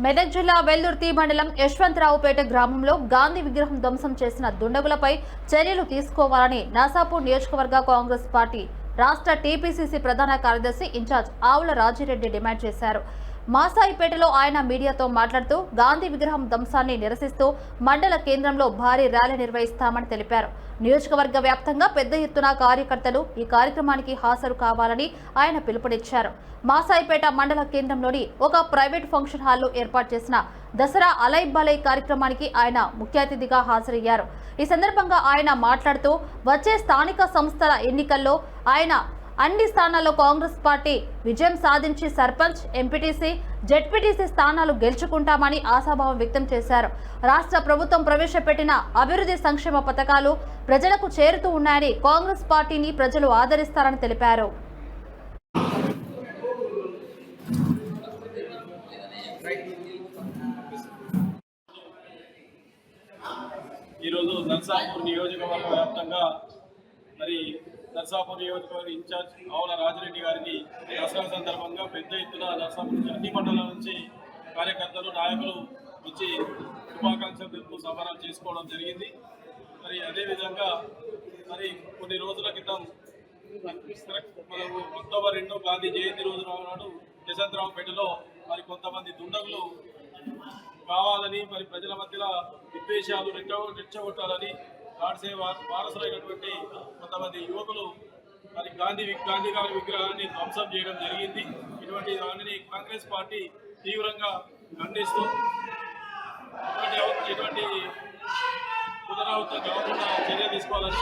మెదక్ జిల్లా వెల్దుర్తి మండలం యశ్వంతరావుపేట గ్రామంలో గాంధీ విగ్రహం ధ్వంసం చేసిన దుండగులపై చర్యలు తీసుకోవాలని నర్సాపూర్ నియోజకవర్గ కాంగ్రెస్ పార్టీ రాష్ట్ర టీపీసీసీ ప్రధాన కార్యదర్శి ఇన్ఛార్జ్ ఆవుల రాజిరెడ్డి డిమాండ్ చేశారు. మాసాయిపేటలో ఆయన మీడియాతో మాట్లాడుతూ గాంధీ విగ్రహం ధ్వంసాన్ని నిరసిస్తూ మండల కేంద్రంలో భారీ ర్యాలీ నిర్వహిస్తామని తెలిపారు. నియోజకవర్గ వ్యాప్తంగా పెద్ద ఎత్తున కార్యకర్తలు ఈ కార్యక్రమానికి హాజరు కావాలని ఆయన పిలుపునిచ్చారు. మాసాయిపేట మండల కేంద్రంలోని ఒక ప్రైవేట్ ఫంక్షన్ హాల్లో ఏర్పాటు చేసిన దసరా అలై బలై కార్యక్రమానికి ఆయన ముఖ్య అతిథిగా హాజరయ్యారు. ఈ సందర్భంగా ఆయన మాట్లాడుతూ వచ్చే స్థానిక సంస్థల ఎన్నికల్లో ఆయన అన్ని స్థానాల్లో కాంగ్రెస్ పార్టీ విజయం సాధించి సర్పంచ్, ఎంపీటీసీ, జెడ్పీటీసీ స్థానాలు గెలుచుకుంటామని ఆశాభావం వ్యక్తం చేశారు. రాష్ట్ర ప్రభుత్వం ప్రవేశపెట్టిన అభివృద్ధి సంక్షేమ పథకాలు ప్రజలకు చేరుతూ ఉన్నాయని, కాంగ్రెస్ పార్టీని ప్రజలు ఆదరిస్తారని తెలిపారు. ఈరోజు నర్సాపూర్ నియోజకవర్గ వ్యాప్తంగా నర్సాపూర్ నియోజకవర్గ ఇన్ఛార్జ్ ఆవుల రాజిరెడ్డి గారిని దసరా సందర్భంగా పెద్ద ఎత్తున నర్సాపూర్ అన్ని మండలాల నుంచి కార్యకర్తలు, నాయకులు వచ్చి శుభాకాంక్షలు సంబరాలు చేసుకోవడం జరిగింది. అదేవిధంగా కొన్ని రోజుల క్రితం మనకు అక్టోబర్ 2 గాంధీ జయంతి రోజు నాడు యశ్వంతరావుపేటలో కొంతమంది దుండగులు కావాలని ప్రజల మధ్యలో విద్వేషాలు రెచ్చగొట్టాలని గాడ్సే వారసులైనటువంటి కొంతమంది యువకులు గాంధీ గారి విగ్రహాన్ని ధ్వంసం చేయడం జరిగింది. ఇటువంటి దానిని కాంగ్రెస్ పార్టీ తీవ్రంగా ఖండిస్తూ ఇటువంటి పునరావృతం కాకుండా చర్య తీసుకోవాలని